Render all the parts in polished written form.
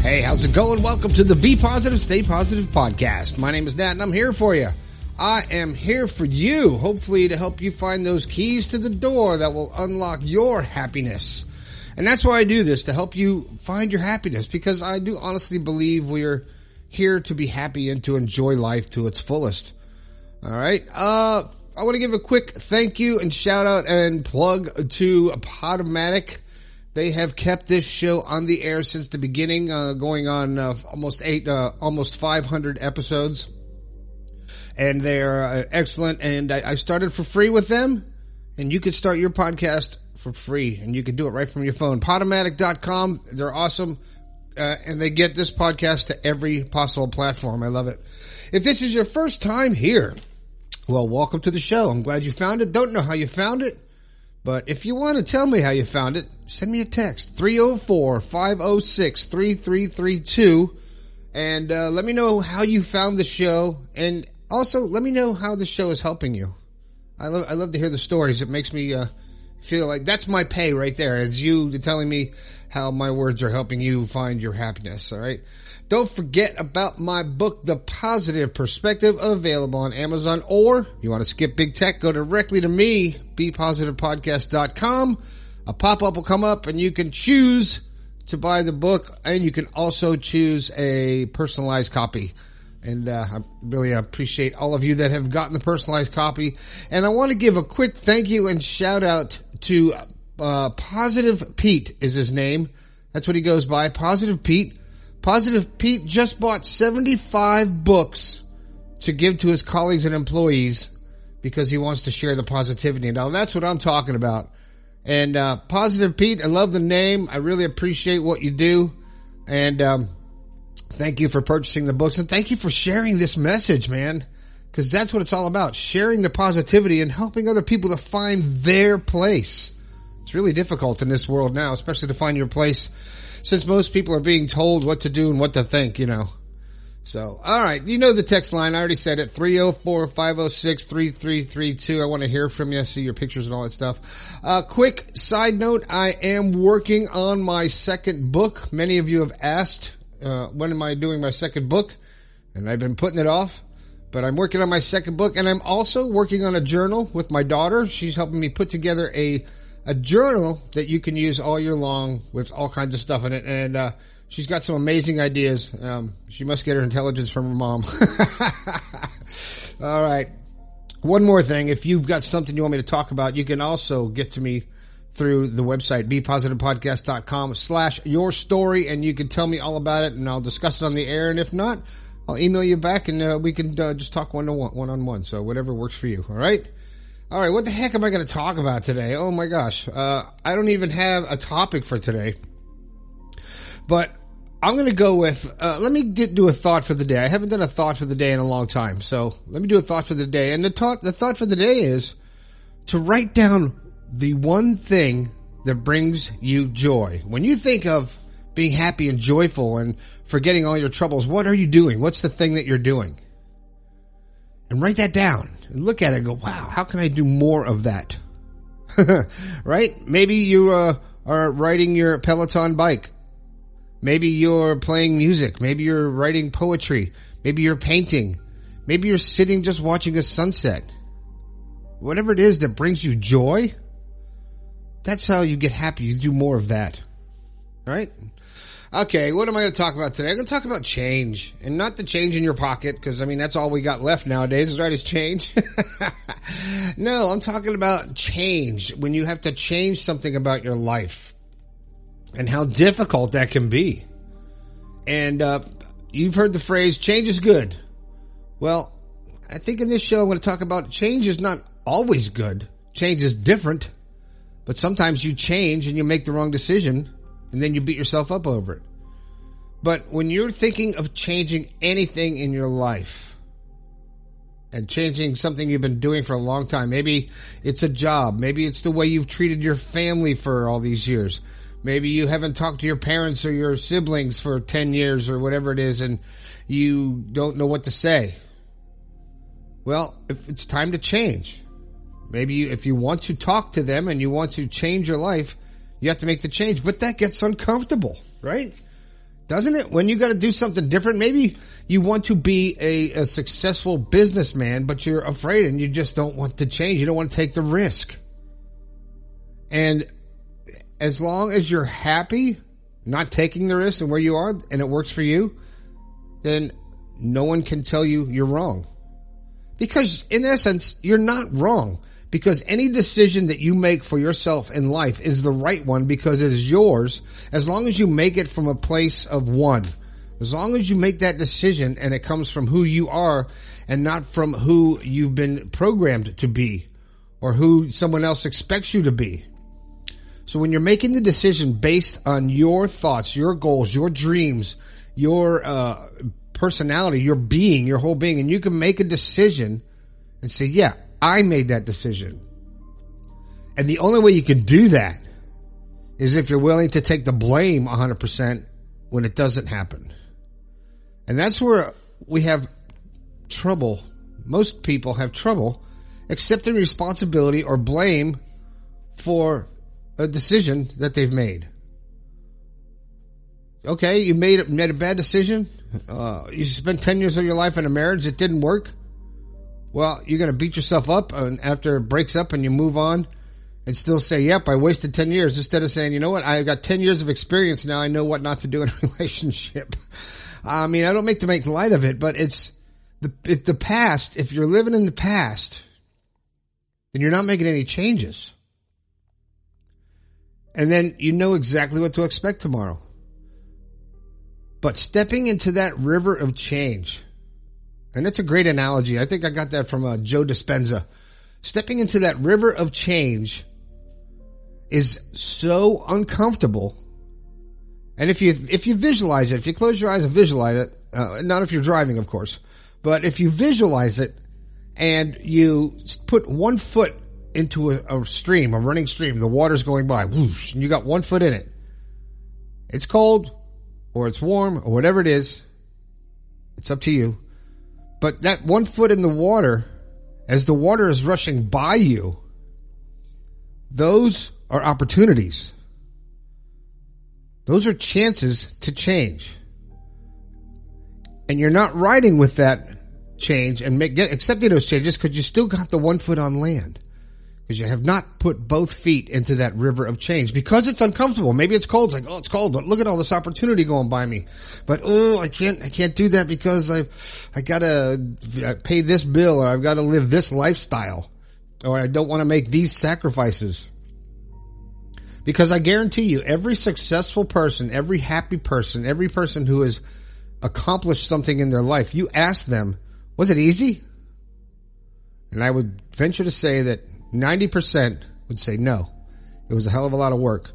Hey, how's it going? Welcome to the Be Positive, Stay Positive podcast. My name is Nat and I'm here for you. I am here for you, hopefully to help you find those keys to the door that will unlock your happiness. And that's why I do this, to help you find your happiness, because I do honestly believe we're here to be happy and to enjoy life to its fullest. All right. I want to give a quick thank you and shout out and plug to Podomatic. They have kept this show on the air since the beginning, going on almost 500 episodes. And they're excellent. And I started for free with them. And you can start your podcast for free. And you can do it right from your phone. Podomatic.com. They're awesome. And they get this podcast to every possible platform. I love it. If this is your first time here, well, welcome to the show. I'm glad you found it. Don't know how you found it. But if you want to tell me how you found it, send me a text, 304-506-3332, and let me know how you found the show, and also let me know how the show is helping you. I love to hear the stories. It makes me feel like that's my pay right there. It's you telling me how my words are helping you find your happiness, all right? Don't forget about my book, The Positive Perspective, available on Amazon, or you want to skip big tech, go directly to me, bepositivepodcast.com. A pop-up will come up and you can choose to buy the book, and you can also choose a personalized copy. And I really appreciate all of you that have gotten the personalized copy. And I want to give a quick thank you and shout out to Positive Pete is his name. That's what he goes by, Positive Pete. Positive Pete just bought 75 books to give to his colleagues and employees because he wants to share the positivity. Now, that's what I'm talking about. And Positive Pete, I love the name. I really appreciate what you do. And thank you for purchasing the books. And thank you for sharing this message, man, because that's what it's all about, sharing the positivity and helping other people to find their place. It's really difficult in this world now, especially to find your place, since most people are being told what to do and what to think, you know. So, all right. You know the text line. I already said it. 304-506-3332. I want to hear from you, see your pictures and all that stuff. Quick side note. I am working on my second book. Many of you have asked, when am I doing my second book? And I've been putting it off. But I'm working on my second book. And I'm also working on a journal with my daughter. She's helping me put together a journal that you can use all year long with all kinds of stuff in it. And she's got some amazing ideas. She must get her intelligence from her mom. All right. One more thing. If you've got something you want me to talk about, you can also get to me through the website, bepositivepodcast.com/your story, and you can tell me all about it, and I'll discuss it on the air. And if not, I'll email you back, and we can just talk one-on-one. So whatever works for you. All right. All right, what the heck am I going to talk about today? Oh my gosh, I don't even have a topic for today. But I'm going to go with, let me do a thought for the day. I haven't done a thought for the day in a long time, so let me do a thought for the day. And the thought for the day is to write down the one thing that brings you joy. When you think of being happy and joyful and forgetting all your troubles, what are you doing? What's the thing that you're doing? And write that down and look at it and go, wow, how can I do more of that? Right? Maybe you are riding your Peloton bike. Maybe you're playing music. Maybe you're writing poetry. Maybe you're painting. Maybe you're sitting just watching a sunset. Whatever it is that brings you joy, that's how you get happy. You do more of that. All right? Okay, what am I going to talk about today? I'm going to talk about change, and not the change in your pocket, because, I mean, that's all we got left nowadays, right, is change. No, I'm talking about change, when you have to change something about your life, and how difficult that can be. And you've heard the phrase, change is good. Well, I think in this show I'm going to talk about change is not always good. Change is different, but sometimes you change and you make the wrong decision, and then you beat yourself up over it. But when you're thinking of changing anything in your life, and changing something you've been doing for a long time, maybe it's a job, maybe it's the way you've treated your family for all these years, maybe you haven't talked to your parents or your siblings for 10 years or whatever it is, and you don't know what to say. Well, if it's time to change. Maybe if you want to talk to them and you want to change your life, you have to make the change, but that gets uncomfortable, right? Doesn't it? When you got to do something different, maybe you want to be a successful businessman, but you're afraid and you just don't want to change. You don't want to take the risk. And as long as you're happy not taking the risk and where you are and it works for you, then no one can tell you you're wrong. Because in essence, you're not wrong. Because any decision that you make for yourself in life is the right one because it is yours, as long as you make it from a place of one. As long as you make that decision and it comes from who you are and not from who you've been programmed to be or who someone else expects you to be. So when you're making the decision based on your thoughts, your goals, your dreams, your personality, your being, your whole being, and you can make a decision and say, yeah, I made that decision. And the only way you can do that is if you're willing to take the blame 100% when it doesn't happen. And that's where we have trouble. Most people have trouble accepting responsibility or blame for a decision that they've made. Okay, you made a bad decision. You spent 10 years of your life in a marriage that didn't work. Well, you're going to beat yourself up and after it breaks up and you move on and still say, yep, I wasted 10 years, instead of saying, you know what, I got 10 years of experience now. I know what not to do in a relationship. I mean, I don't make to make light of it, but it's the past. If you're living in the past, then you're not making any changes. And then you know exactly what to expect tomorrow. But stepping into that river of change, and it's a great analogy. I think I got that from Joe Dispenza. Stepping into that river of change is so uncomfortable. And if you visualize it, if you close your eyes and visualize it, not if you're driving, of course, but if you visualize it and you put one foot into a stream, a running stream, the water's going by, whoosh, and you got 1 foot in it. It's cold or it's warm or whatever it is. It's up to you. But that 1 foot in the water, as the water is rushing by you, those are opportunities. Those are chances to change. And you're not riding with that change and accepting those changes because you still got the 1 foot on land. Because you have not put both feet into that river of change. Because it's uncomfortable. Maybe it's cold. It's like, oh, it's cold, but look at all this opportunity going by me. But, oh, I can't do that because I gotta pay this bill or I've gotta live this lifestyle. Or I don't want to make these sacrifices. Because I guarantee you, every successful person, every happy person, every person who has accomplished something in their life, you ask them, was it easy? And I would venture to say that 90% would say no. It was a hell of a lot of work.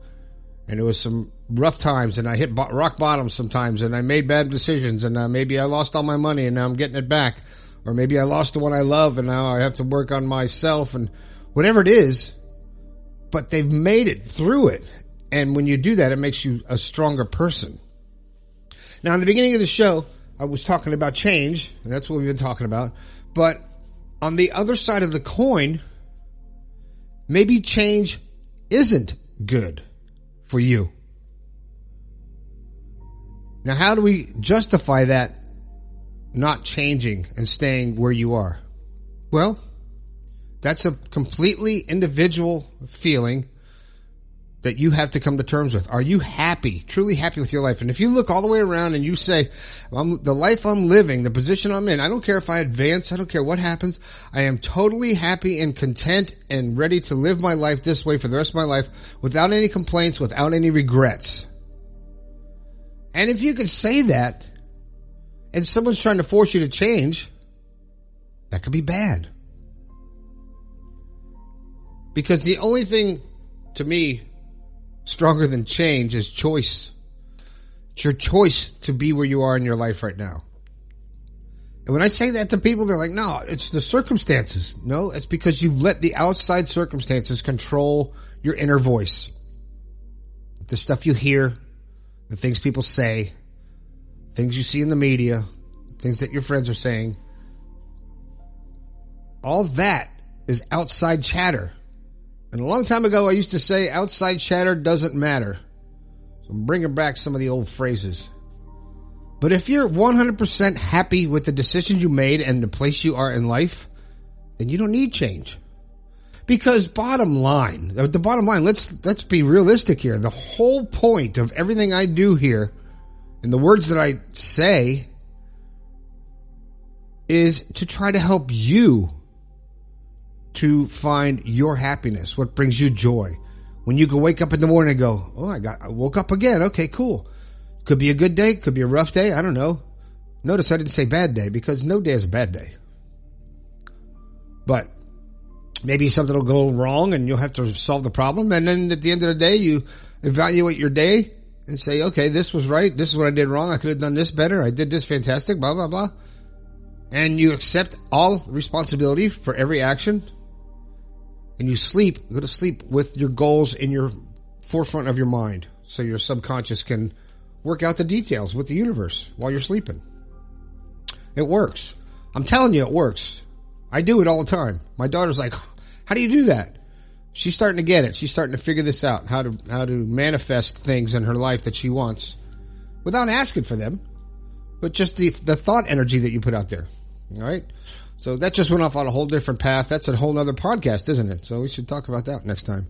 And it was some rough times and I hit rock bottom sometimes and I made bad decisions and maybe I lost all my money and now I'm getting it back. Or maybe I lost the one I love and now I have to work on myself and whatever it is. But they've made it through it. And when you do that, it makes you a stronger person. Now, in the beginning of the show, I was talking about change. And that's what we've been talking about. But on the other side of the coin, maybe change isn't good for you. Now, how do we justify that not changing and staying where you are? Well, that's a completely individual feeling that you have to come to terms with. Are you happy, truly happy with your life? And if you look all the way around and you say, the life I'm living, the position I'm in, I don't care if I advance, I don't care what happens, I am totally happy and content and ready to live my life this way for the rest of my life without any complaints, without any regrets. And if you could say that and someone's trying to force you to change, that could be bad. Because the only thing, to me, stronger than change is choice. It's your choice to be where you are in your life right now. And when I say that to people, they're like, no, it's the circumstances. No, it's because you've let the outside circumstances control your inner voice. The stuff you hear, the things people say, things you see in the media, things that your friends are saying. All that is outside chatter. And a long time ago, I used to say outside chatter doesn't matter. So I'm bringing back some of the old phrases. But if you're 100% happy with the decisions you made and the place you are in life, then you don't need change. Because the bottom line, let's be realistic here. The whole point of everything I do here and the words that I say is to try to help you to find your happiness, what brings you joy. When you can wake up in the morning and go, oh, I woke up again. Okay, cool. Could be a good day. Could be a rough day. I don't know. Notice I didn't say bad day because no day is a bad day. But maybe something will go wrong and you'll have to solve the problem. And then at the end of the day, you evaluate your day and say, okay, this was right. This is what I did wrong. I could have done this better. I did this fantastic, blah, blah, blah. And you accept all responsibility for every action. And you go to sleep with your goals in your forefront of your mind. So your subconscious can work out the details with the universe while you're sleeping. It works. I'm telling you, it works. I do it all the time. My daughter's like, how do you do that? She's starting to get it. She's starting to figure this out, how to manifest things in her life that she wants without asking for them, but just the thought energy that you put out there. All right. So that just went off on a whole different path. That's a whole other podcast, isn't it? So we should talk about that next time.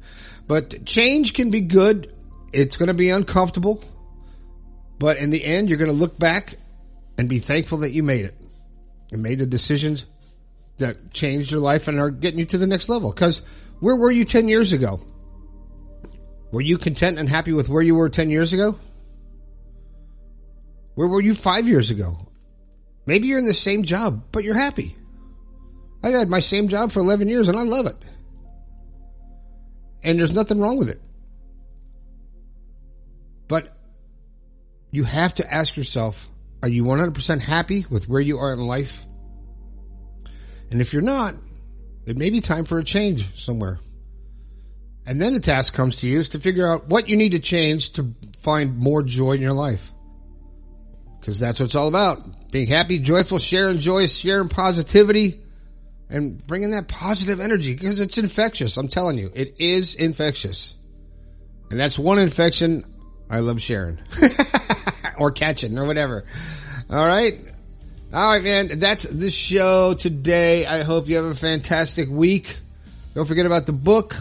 But change can be good. It's going to be uncomfortable. But in the end, you're going to look back and be thankful that you made it and made the decisions that changed your life and are getting you to the next level. Because where were you 10 years ago? Were you content and happy with where you were 10 years ago? Where were you 5 years ago? Maybe you're in the same job, but you're happy. I had my same job for 11 years and I love it. And there's nothing wrong with it. But you have to ask yourself, are you 100% happy with where you are in life? And if you're not, it may be time for a change somewhere. And then the task comes to you is to figure out what you need to change to find more joy in your life. Because that's what it's all about. Being happy, joyful, sharing joy, sharing positivity, and bringing that positive energy because it's infectious. I'm telling you, it is infectious. And that's one infection I love sharing or catching or whatever. All right. All right, man. That's the show today. I hope you have a fantastic week. Don't forget about the book,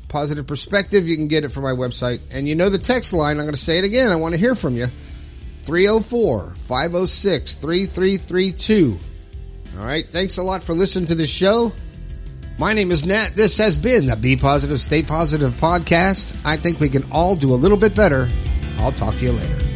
Positive Perspective. You can get it from my website. And you know the text line. I'm going to say it again. I want to hear from you. 304-506-3332. All right. Thanks a lot for listening to the show. My name is Nat. This has been the Be Positive, Stay Positive podcast. I think we can all do a little bit better. I'll talk to you later.